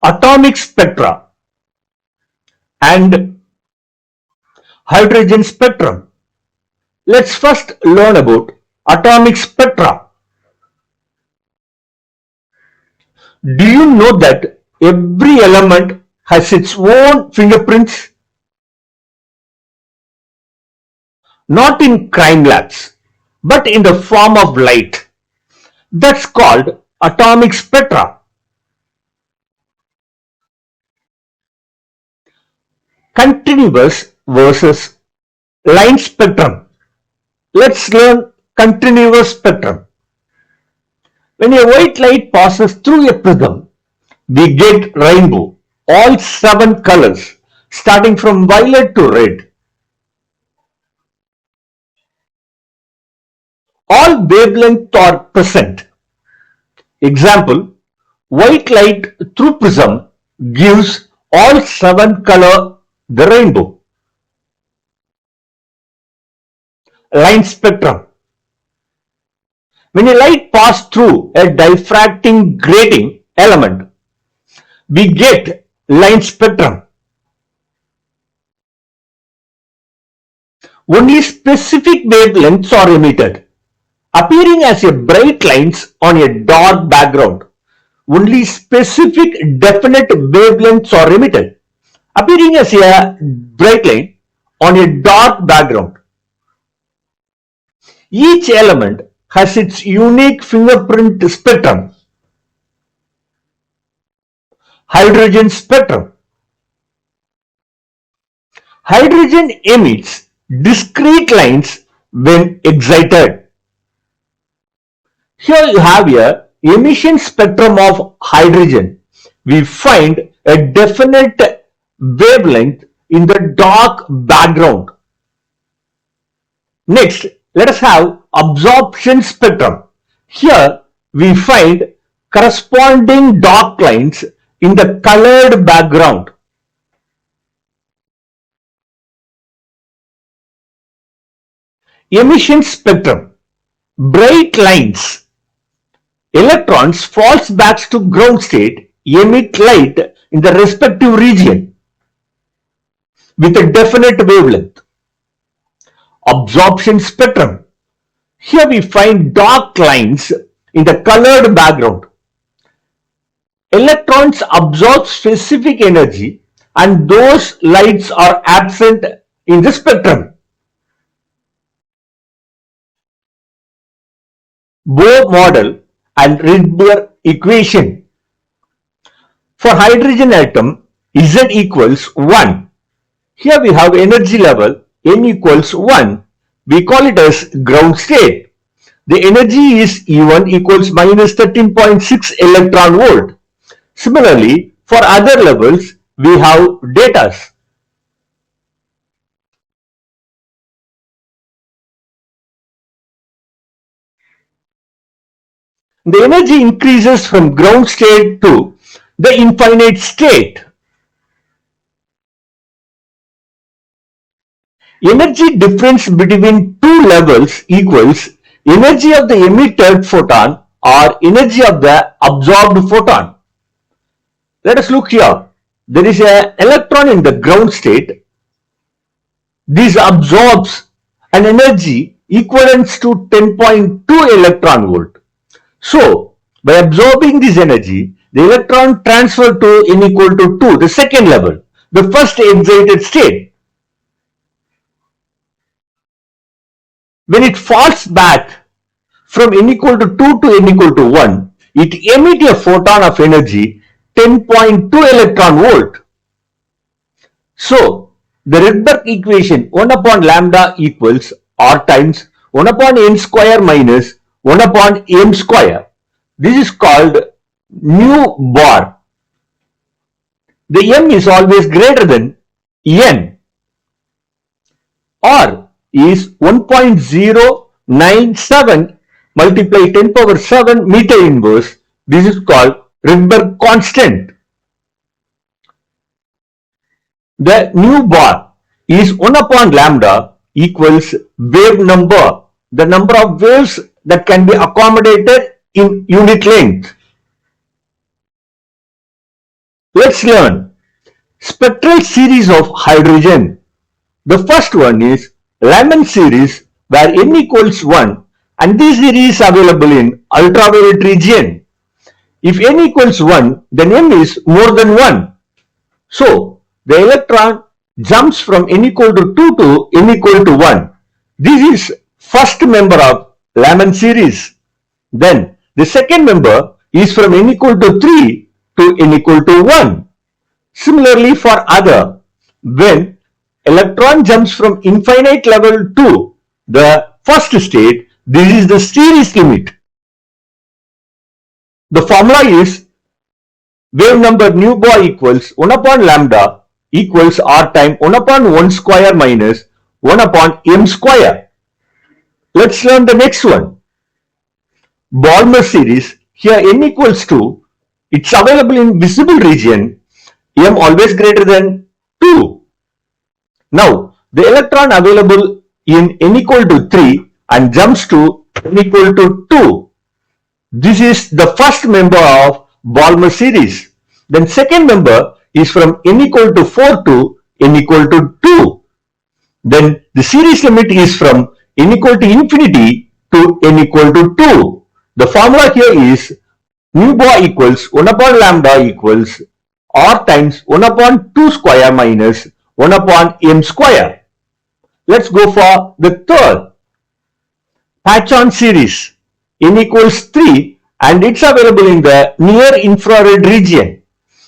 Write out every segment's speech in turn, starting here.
atomic spectra and hydrogen spectrum. Let's first learn about atomic spectra. Do you know that every element has its own fingerprints? Not in crime labs, but in the form of light. That's called atomic spectra. Continuous versus line spectrum. Let's learn continuous spectrum. When a white light passes through a prism, we get rainbow, all 7 colors, starting from violet to red. All wavelengths are present. Example, white light through prism gives all 7 color the rainbow. Line spectrum. When a light passes through a diffracting grating element, we get line spectrum. Only specific wavelengths are emitted, appearing as a bright lines on a dark background. Only specific definite wavelengths are emitted, appearing as a bright line on a dark background. Each element has its unique fingerprint spectrum. Hydrogen spectrum. Hydrogen emits discrete lines when excited. Here you have a emission spectrum of hydrogen. We find a definite wavelength in the dark background. Next, let us have absorption spectrum. Here we find corresponding dark lines in the colored background. Emission spectrum. Bright lines. Electrons falls back to ground state, emit light in the respective region with a definite wavelength. Absorption spectrum. Here we find dark lines in the colored background. Electrons absorb specific energy and those lights are absent in the spectrum. Bohr model and Rydberg equation. For hydrogen atom, Z equals 1. Here we have energy level N equals 1. We call it as ground state. The energy is E1 equals minus 13.6 electron volt. Similarly, for other levels, we have datas. The energy increases from ground state to the infinite state. Energy difference between two levels equals energy of the emitted photon or energy of the absorbed photon. Let us look here. There is an electron in the ground state. This absorbs an energy equivalent to 10.2 electron volt. So, by absorbing this energy, the electron transferred to N equal to 2, the second level, the first excited state. When it falls back from N equal to 2 to N equal to 1, it emits a photon of energy 10.2 electron volt. So, the Rydberg equation 1 upon lambda equals R times 1 upon N square minus 1 upon M square. This is called nu bar. The M is always greater than N. R is 1.097 multiply 10 power 7 meter inverse. This is called Rydberg constant. The nu bar is 1 upon lambda equals wave number, the number of waves that can be accommodated in unit length. Let's learn spectral series of hydrogen. The first one is Lyman series where N equals 1 and this series is available in ultraviolet region. If N equals 1, then M is more than 1. So, the electron jumps from N equal to 2 to N equal to 1. This is first member of Lyman series. Then, the second member is from N equal to 3 to N equal to 1. Similarly, for other, when electron jumps from infinite level to the first state, this is the series limit. The formula is wave number nu bar equals 1 upon lambda equals r time 1 upon 1 square minus 1 upon m square. Let's learn the next one. Balmer series, here n equals 2, it's available in visible region, m always greater than 2. Now, the electron available in n equal to 3 and jumps to n equal to 2. This is the first member of Balmer series. Then second member is from n equal to 4 to n equal to 2. Then the series limit is from n equal to infinity to n equal to 2. The formula here is nu bar equals 1 upon lambda equals r times 1 upon 2 square minus 1 upon m square. Let's go for the third. Patch-on series. N equals 3 and it's available in the near infrared region.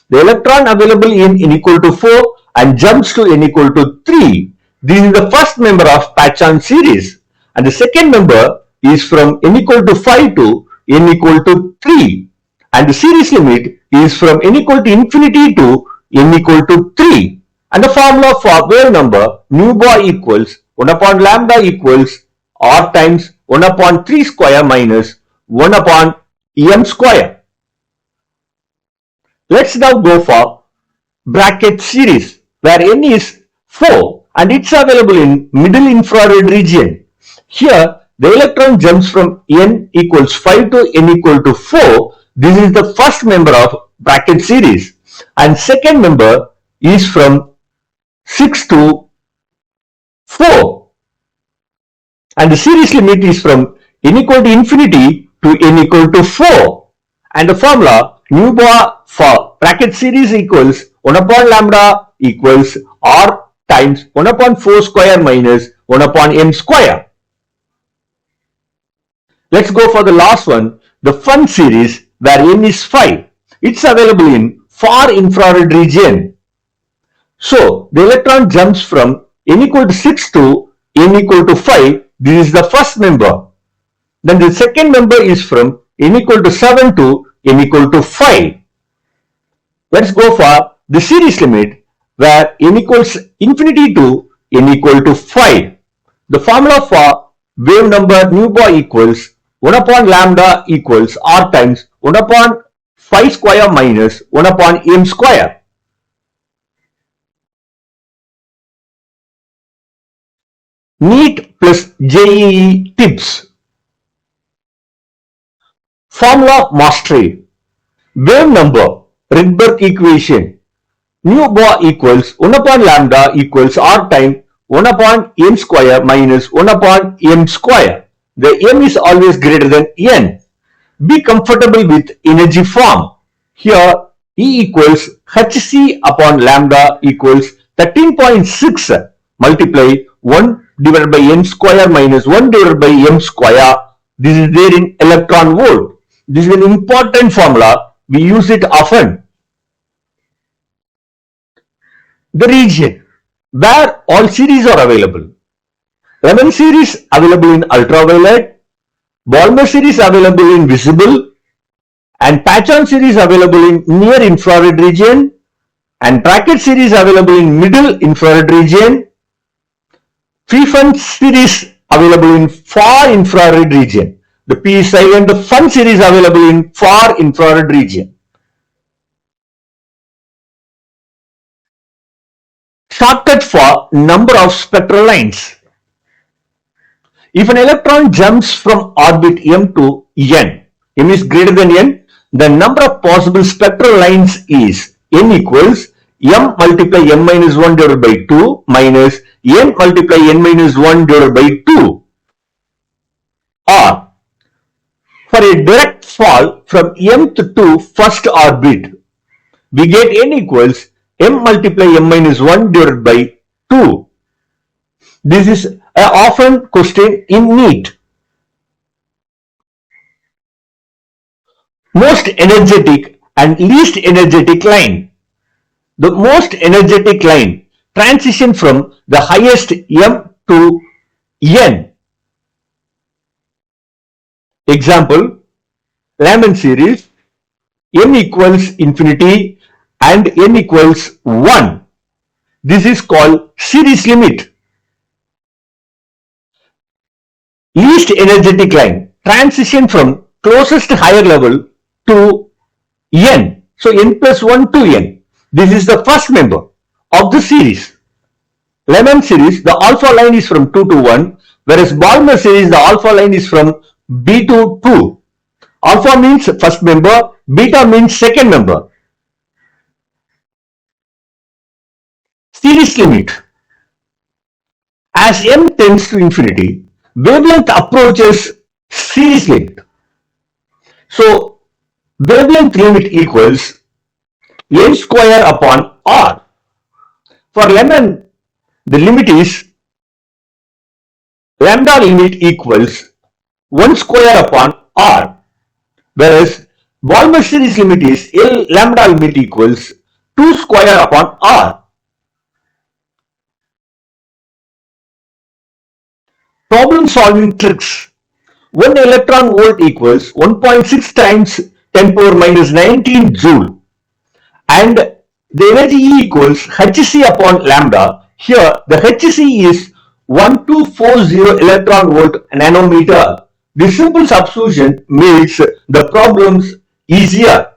The electron available in n equal to 4 and jumps to n equal to 3. This is the first member of patch-on series. And the second member is from n equal to 5 to n equal to 3. And the series limit is from n equal to infinity to n equal to 3. And the formula for wave number nu bar equals 1 upon lambda equals r times 1 upon 3 square minus 1 upon m square. Let's now go for bracket series where n is 4 and it's available in middle infrared region. Here the electron jumps from n equals 5 to n equal to 4. This is the first member of bracket series and second member is from 6 to 4 and the series limit is from n equal to infinity to n equal to 4 and the formula nu bar for bracket series equals 1 upon lambda equals r times 1 upon 4 square minus 1 upon m square. Let's go for the last one, the fun series where n is 5. It's available in far infrared region. So, the electron jumps from n equal to 6 to n equal to 5. This is the first member. Then the second member is from n equal to 7 to n equal to 5. Let's go for the series limit where n equals infinity to n equal to 5. The formula for wave number nu bar equals 1 upon lambda equals r times 1 upon 5 square minus 1 upon m square. NEET plus JEE tips. Formula mastery. Wave number, Rydberg equation. Nu bar equals 1 upon lambda equals r time 1 upon m square minus 1 upon m square. The m is always greater than n. Be comfortable with energy form. Here E equals hc upon lambda equals 13.6 multiply 1 divided by n square minus 1 divided by m square. This is there in electron volt. This is an important formula. We use it often. The region where all series are available. Lyman series available in ultraviolet, Balmer series available in visible, and patch-on series available in near infrared region, and bracket series available in middle infrared region, fun series available in far infrared region. The P is silent. The fun series available in far infrared region. Shortcut for number of spectral lines. If an electron jumps from orbit m to n, m is greater than n, the number of possible spectral lines is n equals m multiply m minus 1 divided by 2 minus n multiply n minus 1 divided by 2. Or for a direct fall from mth to first orbit, we get n equals m multiply m minus 1 divided by 2. This is an often question in NEET. Most energetic and least energetic line. The most energetic line transition from the highest m to n. Example, Raman series, n equals infinity and n equals 1. This is called series limit. Least energetic line transition from closest higher level to n. So n plus 1 to n. This is the first member of the series. Raman series, the alpha line is from 2 to 1, whereas Balmer series, the alpha line is from b to 2. Alpha means first member, beta means second member. Series limit. As m tends to infinity, wavelength approaches series limit. So wavelength limit equals n square upon r. For Raman, the limit is lambda limit equals 1 square upon r, whereas Balmer series limit is L lambda limit equals 2 square upon r. Problem solving tricks. 1 electron volt equals 1.6 times 10 power minus 19 joule, and the energy E equals Hc upon lambda. Here the Hc is 1240 electron volt nanometer. This simple substitution makes the problems easier.